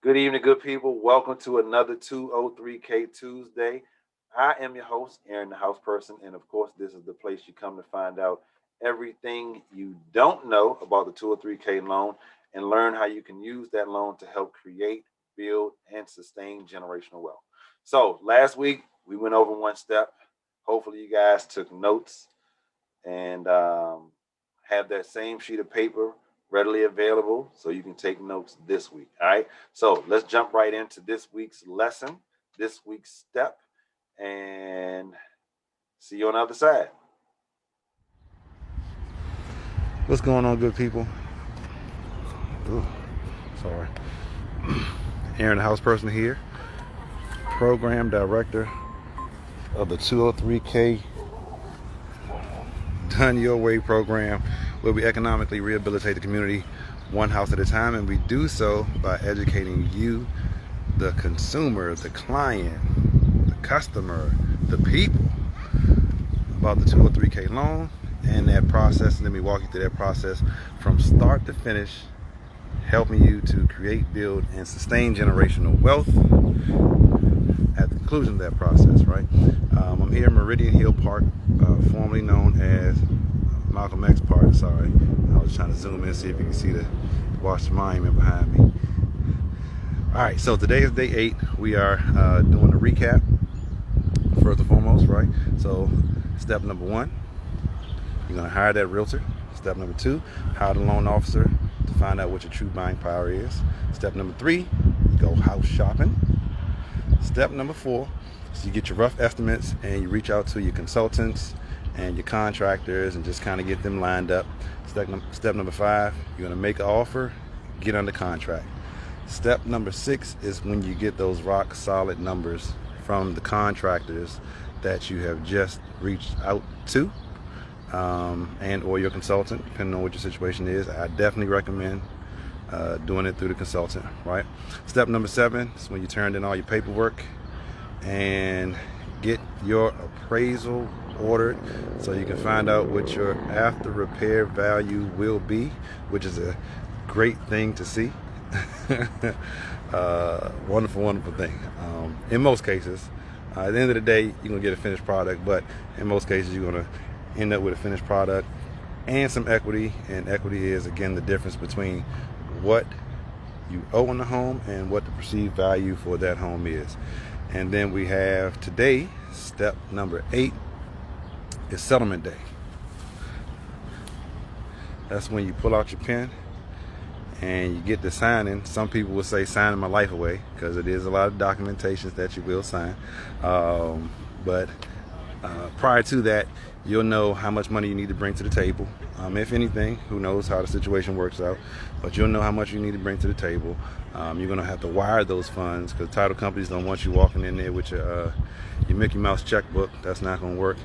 Good evening, good people. Welcome to another 203K Tuesday. I am your host, Aaron, the house person, and of course, this is the place you come to find out everything you don't know about the 203K loan and learn how you can use that loan to help create, build, and sustain generational wealth. So, last week we went over one step. Hopefully, you guys took notes and have that same sheet of paper readily available so you can take notes this week. All right. So let's jump right into this week's lesson, this week's step, and see you on the other side. What's going on, good people? Ooh, sorry. Aaron, the house person here, program director of the 203K Done Your Way program, where we economically rehabilitate the community one house at a time, and we do so by educating you, the consumer, the client, the customer, the people, about the 203K loan and that process. And then we walk you through that process from start to finish, helping you to create, build, and sustain generational wealth at the conclusion of that process, right? I'm here in Meridian Hill Park, formerly known as Malcolm X Park. Sorry, I was trying to zoom in, see if you can see the Washington Monument behind me. All right, so today is day 8. We are doing a recap, first and foremost, right? So step number 1, you're going to hire that realtor. Step number 2, hire the loan officer to find out what your true buying power is. Step number 3, you go house shopping. Step number 4, so you get your rough estimates and you reach out to your consultants and your contractors and just kind of get them lined up. Step number 5, you're going to make an offer, get under contract. Step number 6 is when you get those rock solid numbers from the contractors that you have just reached out to, and or your consultant, depending on what your situation is. I definitely recommend doing it through the consultant, right? Step number 7 is when you turn in all your paperwork and get your appraisal ordered so you can find out what your after repair value will be, which is a great thing to see. Wonderful thing. In most cases, at the end of the day, you're going to get a finished product, but in most cases, you're going to end up with a finished product and some equity. And equity is, again, the difference between what you owe on the home and what the perceived value for that home is. And then we have today, step number 8 is settlement day. That's when you pull out your pen and you get to signing. Some people will say signing my life away, because it is a lot of documentations that you will sign. But prior to that, you'll know how much money you need to bring to the table. If anything, who knows how the situation works out, but you'll know how much you need to bring to the table. You're going to have to wire those funds, because title companies don't want you walking in there with your Mickey Mouse checkbook. That's not going to work.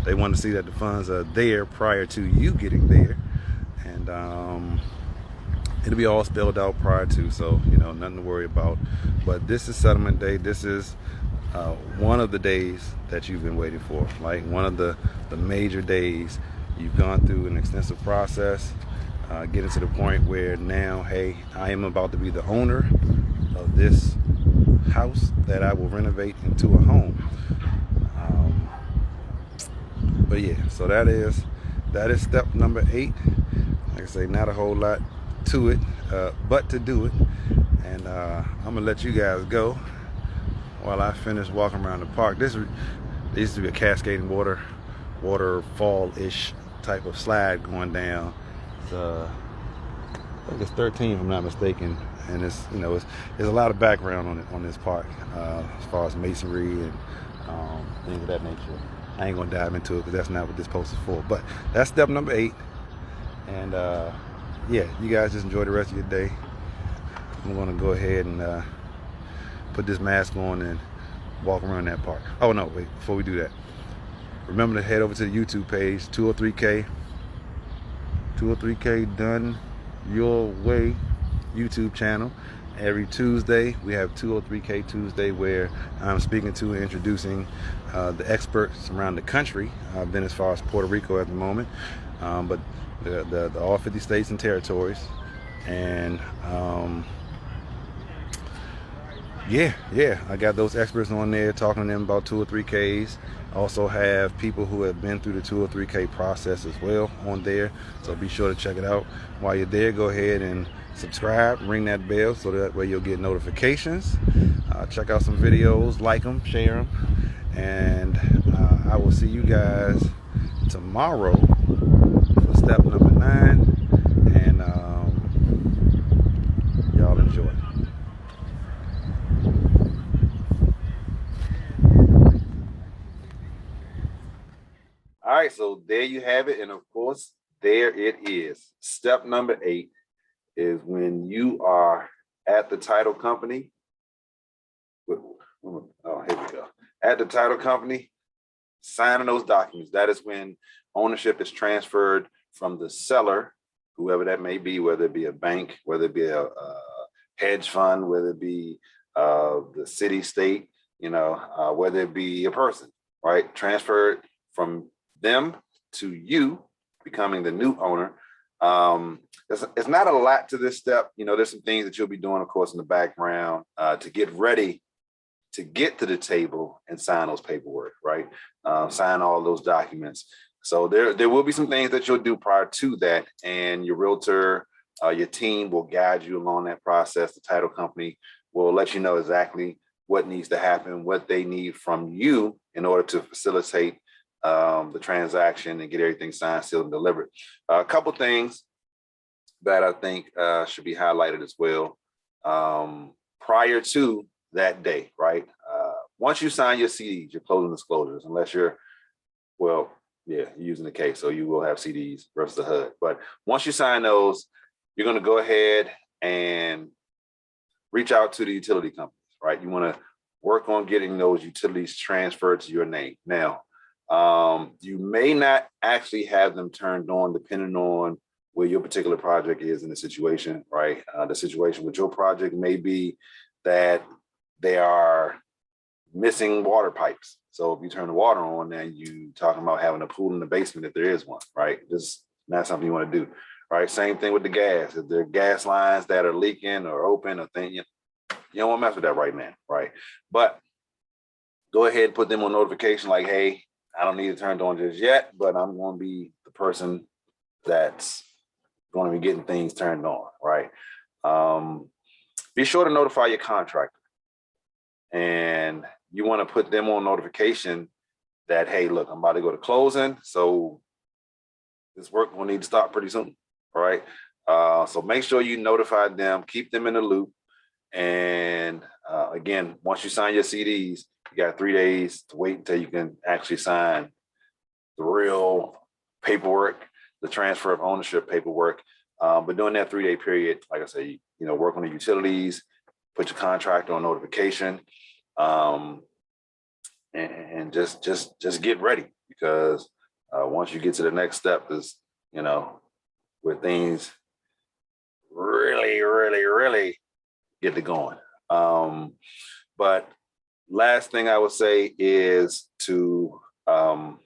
They want to see that the funds are there prior to you getting there. And it'll be all spelled out prior to, so nothing to worry about. But this is settlement day. This is one of the days that you've been waiting for, like one of the major days. You've gone through an extensive process, getting to the point where now, hey, I am about to be the owner of this house that I will renovate into a home. But yeah, so that is step number 8. Like I say, not a whole lot to it, but to do it. And I'm gonna let you guys go while I finish walking around the park. There used to be a cascading waterfall-ish type of slide going down. I think it's 13, if I'm not mistaken. And it's there's a lot of background on this park, as far as masonry and things of that nature. I ain't gonna dive into it because that's not what this post is for. But that's step number 8. And yeah, you guys just enjoy the rest of your day. I'm gonna go ahead and put this mask on and walk around that park. Oh no, wait, before we do that, remember to head over to the YouTube page, 203K Done Your Way YouTube channel. Every Tuesday we have 203K Tuesday, where I'm speaking to and introducing the experts around the country. I've been as far as Puerto Rico at the moment, but the all 50 states and territories. And Yeah, I got those experts on there talking to them about 203Ks. I also have people who have been through the 203K process as well on there, so be sure to check it out. While you're there, go ahead and subscribe, ring that bell so that way you'll get notifications. Check out some videos, like them, share them, and I will see you guys tomorrow for step number 9, and y'all enjoy. All right, so there you have it. And of course, there it is. Step number 8 is when you are at the title company. Oh, here we go. At the title company, signing those documents. That is when ownership is transferred from the seller, whoever that may be, whether it be a bank, whether it be a hedge fund, whether it be the city, state, whether it be a person, right? Transferred from them to you becoming the new owner. It's not a lot to this step. There's some things that you'll be doing, of course, in the background to get ready to get to the table and sign those paperwork, right? Sign all those documents. So there will be some things that you'll do prior to that, and your realtor, your team will guide you along that process. The title company will let you know exactly what needs to happen, what they need from you in order to facilitate the transaction and get everything signed, sealed, and delivered. A couple things that I think should be highlighted as well prior to that day, right? Once you sign your CDs, your closing disclosures, unless you're using the case, so you will have CDs versus the HUD. But once you sign those, you're going to go ahead and reach out to the utility companies, right? You want to work on getting those utilities transferred to your name. Now, you may not actually have them turned on depending on where your particular project is in the situation, right? The situation with your project may be that they are missing water pipes. So if you turn the water on, then you talking about having a pool in the basement if there is one, right? This is not something you want to do, right? Same thing with the gas. If there are gas lines that are leaking or open or thing, you don't want to mess with that right now, right? But go ahead and put them on notification like, hey, I don't need it turned on just yet, but I'm going to be the person that's going to be getting things turned on, right? Be sure to notify your contractor. And you want to put them on notification that, hey, look, I'm about to go to closing, so this work will need to start pretty soon, all right? So make sure you notify them, keep them in the loop. And again, once you sign your CDs, you got 3 days to wait until you can actually sign the real paperwork, the transfer of ownership paperwork. But during that 3-day period, like I say, work on the utilities, put your contractor on notification, and just get ready, because once you get to the next step is, where things really get to going. But last thing I would say is to hold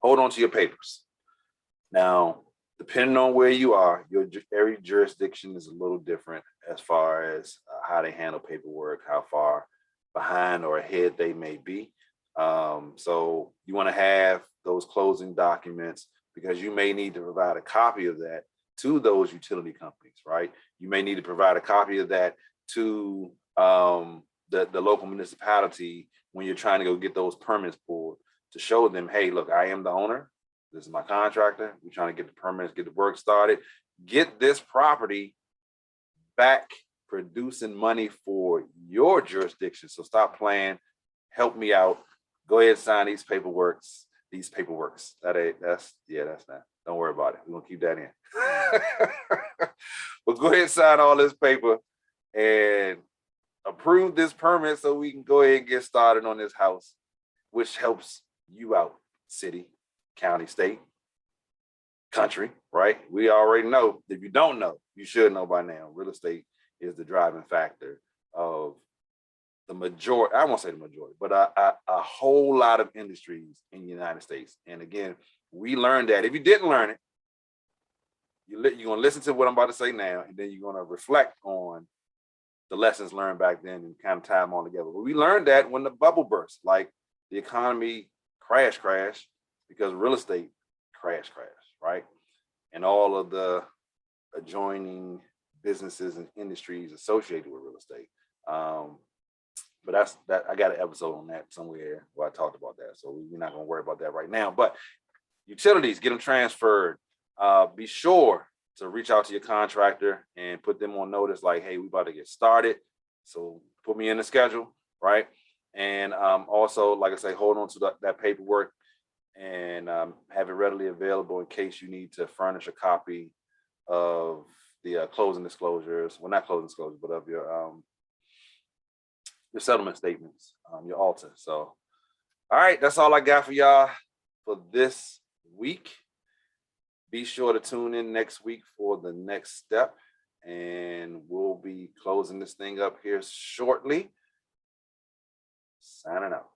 on to your papers. Now, depending on where you are, every jurisdiction is a little different as far as how they handle paperwork, how far behind or ahead they may be. So you want to have those closing documents, because you may need to provide a copy of that to those utility companies, right? You may need to provide a copy of that to the local municipality when you're trying to go get those permits pulled, to show them, hey, look, I am the owner. This is my contractor. We're trying to get the permits, get the work started, get this property back producing money for your jurisdiction. So stop playing, help me out. Go ahead and sign these paperworks. That's not, don't worry about it. We're gonna keep that in. But go ahead and sign all this paper and approve this permit so we can go ahead and get started on this house, which helps you out, city, county, state, country, right? We already know. If you don't know, you should know by now. Real estate is the driving factor of the majority, I won't say the majority, but a whole lot of industries in the United States. And again, we learned that. If you didn't learn it, you're going to listen to what I'm about to say now, and then you're going to reflect on the lessons learned back then and kind of tie them all together. But we learned that when the bubble burst, like the economy crashed because real estate crashed, right? And all of the adjoining businesses and industries associated with real estate. But that's that. I got an episode on that somewhere where I talked about that. So we're not going to worry about that right now. But utilities, get them transferred. Be sure to reach out to your contractor and put them on notice like, hey, we about to get started. So put me in the schedule, right? And also, like I say, hold on to that paperwork and have it readily available in case you need to furnish a copy of the closing disclosures. Well, not closing disclosures, but of your settlement statements, your altar. So, all right, that's all I got for y'all for this week. Be sure to tune in next week for the next step, and we'll be closing this thing up here shortly. Signing out.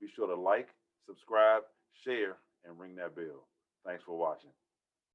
Be sure to like, subscribe, share, and ring that bell. Thanks for watching.